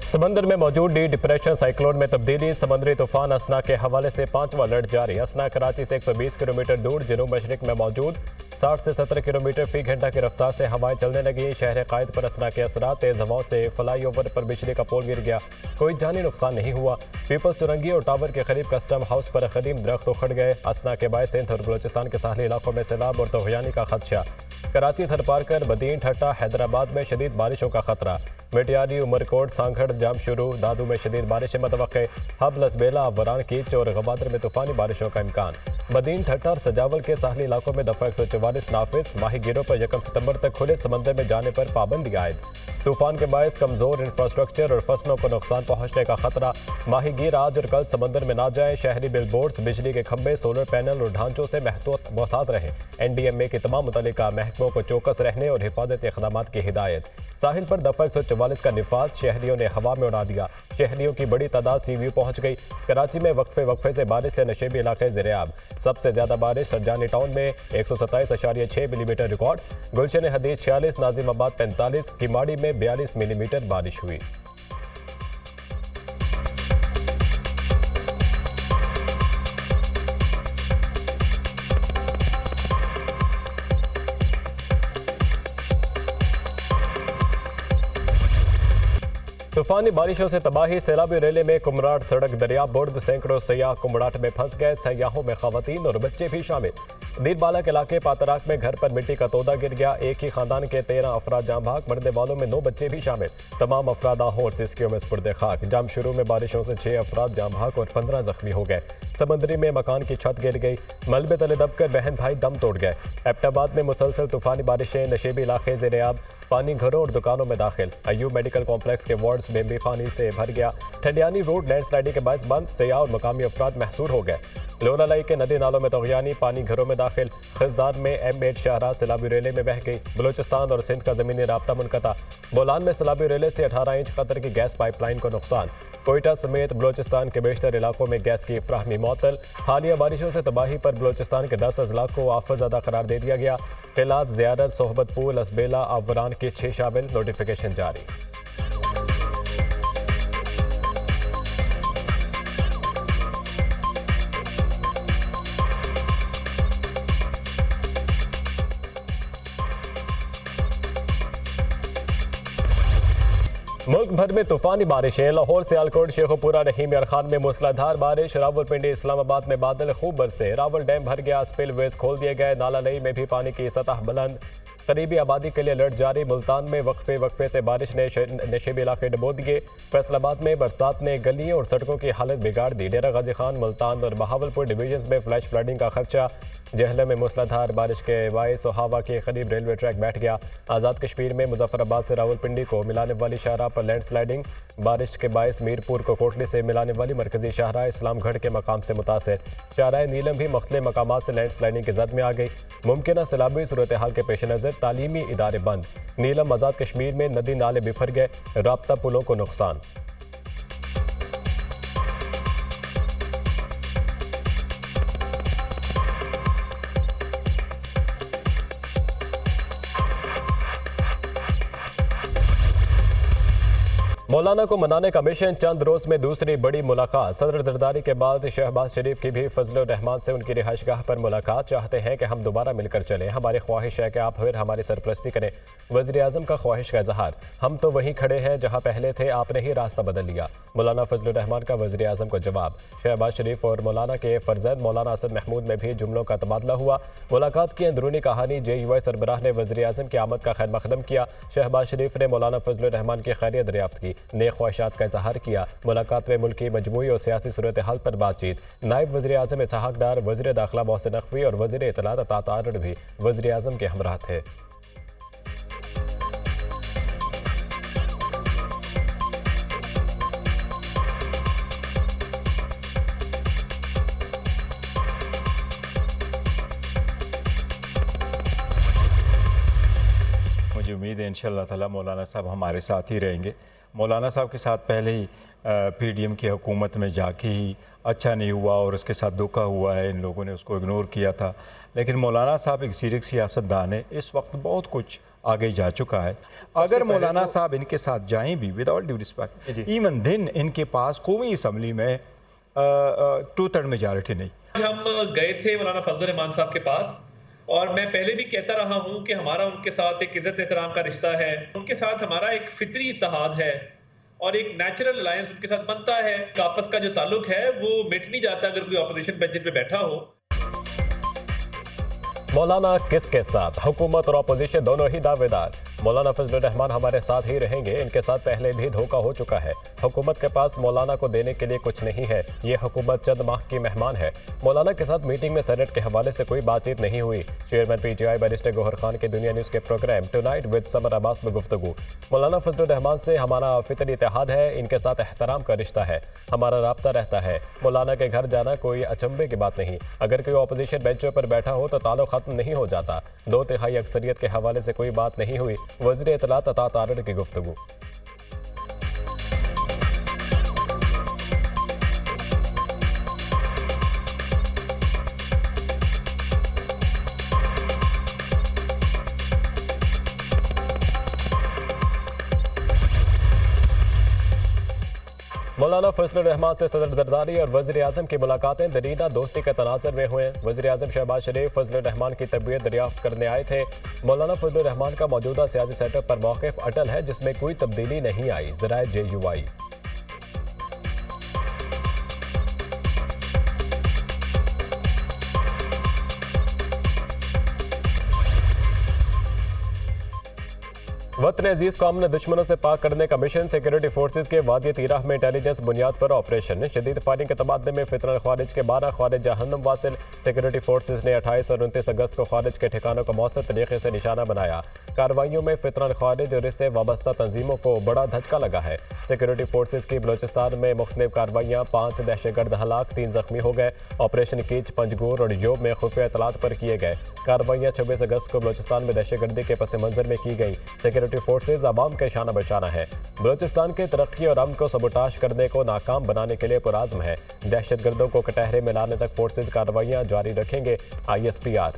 समंदर में मौजूद डी डिप्रेशन साइक्लोन में तब्दीली। समुद्री तूफान असना के हवाले से 5वां अलर्ट जारी। असना कराची से 120 किलोमीटर दूर जनूब मशरिक में मौजूद 60 से 70 किलोमीटर फी घंटा की रफ्तार से हवाएं चलने लगी। शहर कायद पर असना के असरा तेज हवाओं से फ्लाई ओवर पर बिजली का पोल गिर गया। कोई जानी नुकसान नहीं हुआ। पीपल्स सुरंगी और टावर के करीब कस्टम हाउस पर कदीम दरख्त उखड़ गए। असना के बायस सिंध और बलोचिस्तान के साहली इलाकों में सैलाब और तोगयानी का खदशा। कराची थरपारकर बदीन ठट्टा हैदराबाद में शदीद बारिशों का खतरा। मेटियारी उमरकोट सांखड़ जाम शुरू। दादू में शदीद बारिशें मतवक्के। हब लसबेला अफरान कीच और गवादर में तूफानी बारिशों का इम्कान। बदीन ठट्टा और सजावल के साहली इलाकों में दफा 144 नाफिज। माही गिरों पर 1 सितंबर तक खुले समंदर में जाने पर पाबंदी आयद। तूफान के बायस कमजोर इंफ्रास्ट्रक्चर और फसलों को नुकसान पहुंचने का खतरा। माही गिर आज और कल समंदर में ना जाए। शहरी बिलबोर्ड्स, बिजली के खंभे, सोलर पैनल और ढांचों से मोहतात रहे। NDMA की तमाम मुतल्लिका महकमों को चौकस रहने और हिफाजती इक़दामात की हिदायत। साहिल पर दफा 144 का निफाज शहरियों ने हवा में उड़ा दिया। शहरियों की बड़ी तादाद सीव्यू पहुंच गई। कराची में वक्फे से बारिश से नशेबी इलाके ज़ेर-ए-आब। सबसे ज्यादा बारिश सरजानी टाउन में 127.6 मिलीमीटर रिकॉर्ड। गुलशन हदीद 46, नाजिमाबाद 45, किमाड़ी में 42 मिलीमीटर बारिश हुई। तूफानी बारिशों से तबाही। सैलाबी रेले में कुमराट सड़क दरिया बुर्द। सैकड़ों सयाह कुमराट में फंस गए। सयाहों में खवातीन और बच्चे भी शामिल। दीरबाला के इलाके पातराक में घर पर मिट्टी का तोदा गिर गया। एक ही खानदान के 13 अफराद जाम भाग। मरने वालों में 9 बच्चे भी शामिल। तमाम अफराद आहों और सिस्कियों में सुपुर्द खाक। जाम शुरू में बारिशों से 6 अफराद जाम भाग और 15 जख्मी हो गए। समंदरी में मकान की छत गिर गई। मलबे तले दबकर बहन भाई दम तोड़ गए। एबटाबाद में मुसलसल तूफानी बारिशें। नशेबी इलाके ज़ेर-ए-आब। पानी घरों और दुकानों में दाखिल। अयूब मेडिकल कॉम्प्लेक्स के वार्ड्स में भी पानी से भर गया। ठंडियानी रोड लैंडस्लाइडिंग के बायस बंद। सयाह और मकामी अफराद महसूर हो गए। लोनालाई के नदी नालों में तोगयानी। पानी घरों में दाखिल। खिजदार में M8 शाहराह सैलाबी रेले में बह गई। बलोचिस्तान और सिंध का ज़मीनी राब्ता मुनक़ता। बोलान में सैलाबी रेले से 18 इंच कतर की गैस पाइपलाइन को नुकसान। कोयटा समेत बलोचिस्तान के बेशतर इलाकों में गैस की फ्राहमी मअतल। हालिया बारिशों से तबाही पर बलोचिस्तान के 10 अजला को आफत ज़दा करार दे दिया गया। किलात, ज़ियारत, सोहबतपुर, लसबेला, अफरान के 6 शामिल। नोटिफिकेशन जारी। मुल्क भर में तूफानी बारिशें। लाहौर, सियालकोट, शेखोपुरा, रहीम यार खान में मूसलाधार बारिश। रावलपिंडी, इस्लामाबाद में बादल खूब बरसे। रावल डैम भर गया। स्पिलवेज खोल दिए गए। नाला लई में भी पानी की सतह बुलंद। करीबी आबादी के लिए अलर्ट जारी। मुल्तान में वक्फे से बारिश ने नशेबी इलाके डुबो दिए। फैसलाबाद में बरसात ने गलियों और सड़कों की हालत बिगाड़ दी। डेरा गाजी खान, मुल्तान और बहावलपुर डिवीजन में फ्लैश फ्लडिंग का खदशा। जहलम में मूसलाधार बारिश के बायस हवा के करीब रेलवे ट्रैक बैठ गया। आज़ाद कश्मीर में मुजफ्फराबाद से रावलपिंडी को मिलाने वाली शाहराह पर लैंडस्लाइडिंग। बारिश के बायस मीरपुर को कोटली से मिलाने वाली मरकजी शाहराह इस्लामगढ़ के मकाम से मुतासर। शाहराह नीलम भी मुख्तलिफ मकामात से लैंडस्लाइडिंग की जद में आ गई। मुमकिन सैलाबी सूरत हाल के पेश नज़र तालीमी इदारे बंद। नीलम, आज़ाद कश्मीर में नदी नाले बिफर गए। राब्ता पुलों को नुकसान। मौलाना को मनाने का मिशन। चंद रोज में दूसरी बड़ी मुलाकात। सदर जरदारी के बाद शहबाज शरीफ की भी फजल रहमान से उनकी रिहाइशगाह पर मुलाकात। चाहते हैं कि हम दोबारा मिलकर चलें। हमारी ख्वाहिश है कि आप फिर हमारी सरपरस्ती करें। वज़ीर आज़म का ख्वाहिश का इजहार। हम तो वहीं खड़े हैं जहां पहले थे, आपने ही रास्ता बदल लिया। मौलाना फजल रहमान का वज़ीर आज़म को जवाब। शहबाज शरीफ और मौलाना के फर्जंद मौलाना असद महमूद में भी जुमलों का तबादला हुआ। मुलाकात की अंदरूनी कहानी। JUI सरबराह ने वज़ीर आज़म की आमद का खैर मकदम किया। शहबाज शरीफ ने मौलाना फजल रहमान की खैरियत दरियाफ्त की। नेक ख्वाहिशात का इजहार किया। मुलाकात में मुल्की मजमूई और सियासी सूरत हाल पर बातचीत। नायब वज़ीर आज़म इसहाक डार, वज़ीर दाखिला मोहसिन नकवी और वज़ीर इत्तलात अता तारड़ भी वज़ीर आज़म के हमराह थे। मुझे उम्मीद है इंशाअल्लाह ताला मौलाना साहब हमारे साथ ही रहेंगे। मौलाना साहब के साथ पहले ही PDM की हुकूमत में जाके ही अच्छा नहीं हुआ और उसके साथ धोखा हुआ है। इन लोगों ने उसको इग्नोर किया था। लेकिन मौलाना साहब एक सीरियस सियासतदान है। इस वक्त बहुत कुछ आगे जा चुका है। अगर मौलाना साहब इनके साथ जाएं भी, with all due respect, even दिन इनके पास कौमी असम्बली में 2/3 मेजॉरिटी नहीं। हम गए थे मौलाना फजल रहमान साहब के पास, और मैं पहले भी कहता रहा हूं कि हमारा उनके साथ एक इज्जत एहतराम का रिश्ता है, उनके साथ हमारा एक फितरी इत्तेहाद है और एक नेचुरल अलायंस उनके साथ बनता है। आपस का जो ताल्लुक है वो मिट नहीं जाता अगर कोई ऑपोजिशन बेंचेस पे बैठा हो। मौलाना किसके साथ? हुकूमत और अपोजिशन दोनों ही दावेदार। मौलाना फजल रहमान हमारे साथ ही रहेंगे, इनके साथ पहले भी धोखा हो चुका है। हुकूमत के पास मौलाना को देने के लिए कुछ नहीं है, ये हुकूमत चंद माह की मेहमान है। मौलाना के साथ मीटिंग में सेनेट के हवाले से कोई बातचीत नहीं हुई। Chairman PTI barrister Gauhar Khan के दुनिया न्यूज़ के programme tonight with Samar Abbas में गुफ्तगू। मौलाना फजल रहमान से हमारा फितरी इत्तेहाद है, इनके साथ एहतराम का रिश्ता है, हमारा राब्ता रहता है। मौलाना के घर जाना कोई अचंभे की बात नहीं। अगर कोई अपोजिशन बेंचों पर बैठा हो तो ताल्लुक खत्म नहीं हो जाता। 2/3 अक्सरियत के हवाले से कोई बात नहीं हुई। वज़ीर इत्तलात अता तारड़ की गुफ्तगू। मौलाना फजल रहमान से सदर जरदारी और वज़ीर आज़म की मुलाकातें दरीना दोस्ती के तनाज़ुर में हुए। वज़ीर आज़म शहबाज शरीफ फजल रहमान की तबीयत दरियाफ्त करने आए थे। मौलाना फजल रहमान का मौजूदा सियासी सेटअप पर मौक़िफ़ अटल है, जिसमें कोई तब्दीली नहीं आई। ज़राए JUI। वतन अजीज को अमन दुश्मनों से पाक करने का मिशन। सिक्योरिटी फोर्सेज के वादी तीराह में इंटेलिजेंस बुनियाद पर ऑपरेशन। शदीद फायरिंग के तबादले में फितरन खारिज के 12 खारिज जहन्नम वासिल। सिक्योरिटी फोर्सेज ने 28 और 29 अगस्त को खारिज के ठिकानों को मौसर तरीके से निशाना बनाया। कार्रवाइयों में फितरन खारिज और इससे वाबस्ता तंजीमों को बड़ा धचका लगा है। सिक्योरिटी फोर्सेज की बलोचिस्तान में मुख्तलिफ कार्रवाइयाँ, 5 दहशतगर्द हलाक, 3 जख्मी हो गए। ऑपरेशन कीच, पंजगूर और योब में खुफिया इतलात पर किए गए। कार्रवाइयाँ 26 अगस्त को बलोचिस्तान में दहशतगर्दी के पस मंजर में की गई। सिक्योरिटी फोर्सेज अवाम के शाना बशाना है। बलोचिस्तान की तरक्की और अमन को सबोटाश करने को नाकाम बनाने के लिए पुराज़्म है। दहशतगर्दों को कटहरे में लाने तक फोर्सेज कार्रवाइयाँ जारी रखेंगे। ISPR।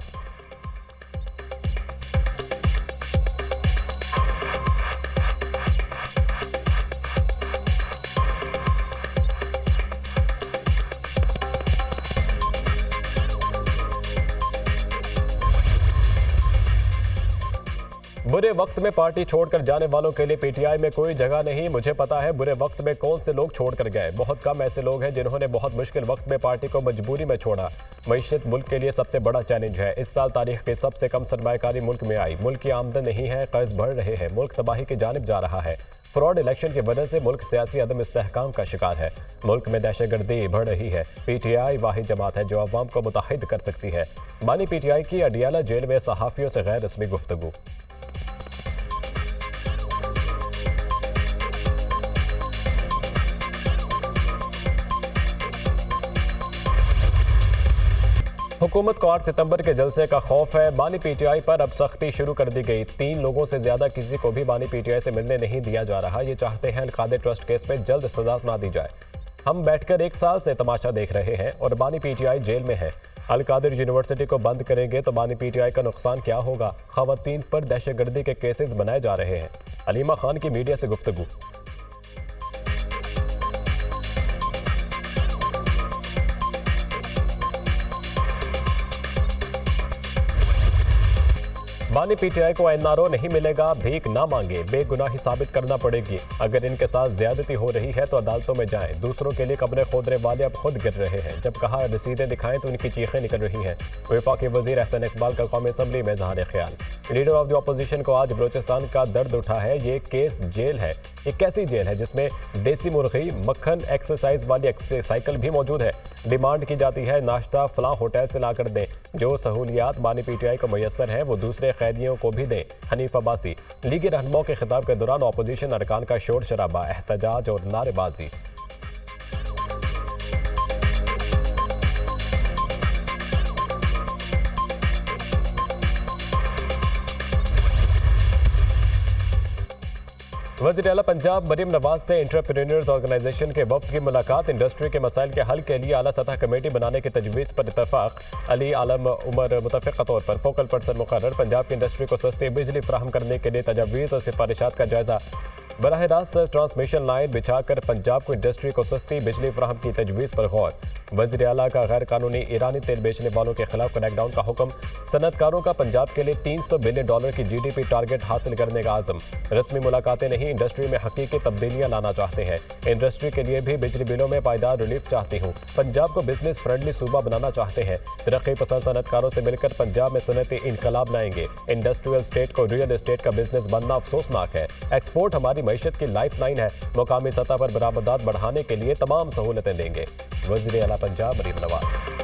बुरे वक्त में पार्टी छोड़कर जाने वालों के लिए PTI में कोई जगह नहीं। मुझे पता है बुरे वक्त में कौन से लोग छोड़कर गए। बहुत कम ऐसे लोग हैं जिन्होंने बहुत मुश्किल वक्त में पार्टी को मजबूरी में छोड़ा। मईशत मुल्क के लिए सबसे बड़ा चैलेंज है। इस साल तारीख की सबसे कम सरमायाकारी मुल्क में आई। मुल्क की आमदन नहीं है, कर्ज बढ़ रहे हैं, मुल्क तबाही की जानिब जा रहा है। फ्रॉड इलेक्शन की वजह से मुल्क सियासी अदम इस्तेहकाम का शिकार है। मुल्क में दहशतगर्दी बढ़ रही है। PTI वाहिद जमात है जो अवाम को मुतहिद कर सकती है। बानी PTI की अडियाला जेल में सहाफ़ियों से गैर रस्मी गुफ्तगू। हुकूमत को 8 सितंबर के जलसे का खौफ है। बानी PTI पर अब सख्ती शुरू कर दी गई। 3 लोगों से ज्यादा किसी को भी बानी PTI से मिलने नहीं दिया जा रहा। ये चाहते हैं अलकादिर ट्रस्ट केस में जल्द सजा सुना दी जाए। हम बैठकर 1 साल से तमाशा देख रहे हैं और बानी PTI जेल में है। अलकादिर यूनिवर्सिटी को बंद करेंगे तो बानी PTI का नुकसान क्या होगा? खवातीन पर दहशतगर्दी के केसेस बनाए जा रहे हैं। अलीमा खान की मीडिया से गुफ्तगू। बानी PTI को NRO नहीं मिलेगा, भीख ना मांगे, बेगुनाही साबित करना पड़ेगी। अगर इनके साथ ज्यादती हो रही है तो अदालतों में जाएं। दूसरों के लिए कब्रें खोदने वाले अब खुद गिर रहे हैं। जब कहा रसीदें दिखाएं तो उनकी चीखें निकल रही हैं। वफाकी वजीर एहसन इकबाल का कौमी असम्बली में इज़हार ख्याल। लीडर ऑफ द अपोजिशन को आज बलोचिस्तान का दर्द उठा है। ये केस जेल है। ये कैसी जेल है जिसमें देसी मुर्गी, मक्खन, एक्सरसाइज वाली साइकिल भी मौजूद है। डिमांड की जाती है नाश्ता फलां होटल से ला कर दें। जो सहूलियात बानी PTI को मैसर है वो दूसरे कैदियों को भी दें। हनीफ अब्बासी। लीगी रहनुमाओं के खिताब के दौरान अपोजिशन अरकान का शोर शराबा, एहतजाज और नारेबाजी। वज़ीर आला पंजाब मरीम नवाज से एंटरप्रेन्योर्स ऑर्गेनाइजेशन के वफ्द की मुलाकात। इंडस्ट्री के मसाइल के हल के लिए आला सतह कमेटी बनाने की तजवीज़ पर इतफाक। अली आलम उमर मुतफ़िक़ा तौर पर फोकल पर्सन मुकर्रर। पंजाब की इंडस्ट्री को सस्ती बिजली फराहम करने के लिए तजवीज़ और सिफारिशात का जायजा। बराह रास्त ट्रांसमिशन लाइन बिछाकर पंजाब को इंडस्ट्री को सस्ती बिजली फराहम की तजवीज़ पर गौर। वज़ीर आला का गैर कानूनी ईरानी तेल बेचने वालों के खिलाफ क्रैकडाउन का हुक्म। सनतकारों का पंजाब के लिए $300 बिलियन की GDP टारगेट हासिल करने का आज़म। रस्मी मुलाकातें नहीं, इंडस्ट्री में हकीकी तब्दीलियां लाना चाहते हैं। इंडस्ट्री के लिए भी बिजली बिलों में पायदार रिलीफ चाहती हूँ। पंजाब को बिजनेस फ्रेंडली सूबा बनाना चाहते हैं। तरक्की पसंद सनतकारों से मिलकर पंजाब में सनती इनकलाब लाएंगे। इंडस्ट्रियल स्टेट को रियल एस्टेट का बिजनेस बनना अफसोसनाक है। एक्सपोर्ट हमारी मईशत की लाइफ लाइन है। मुकामी सतह पर बरामदात बढ़ाने के लिए तमाम सहूलतें देंगे। वज़ीर आला पंजाब मरीम नवाज।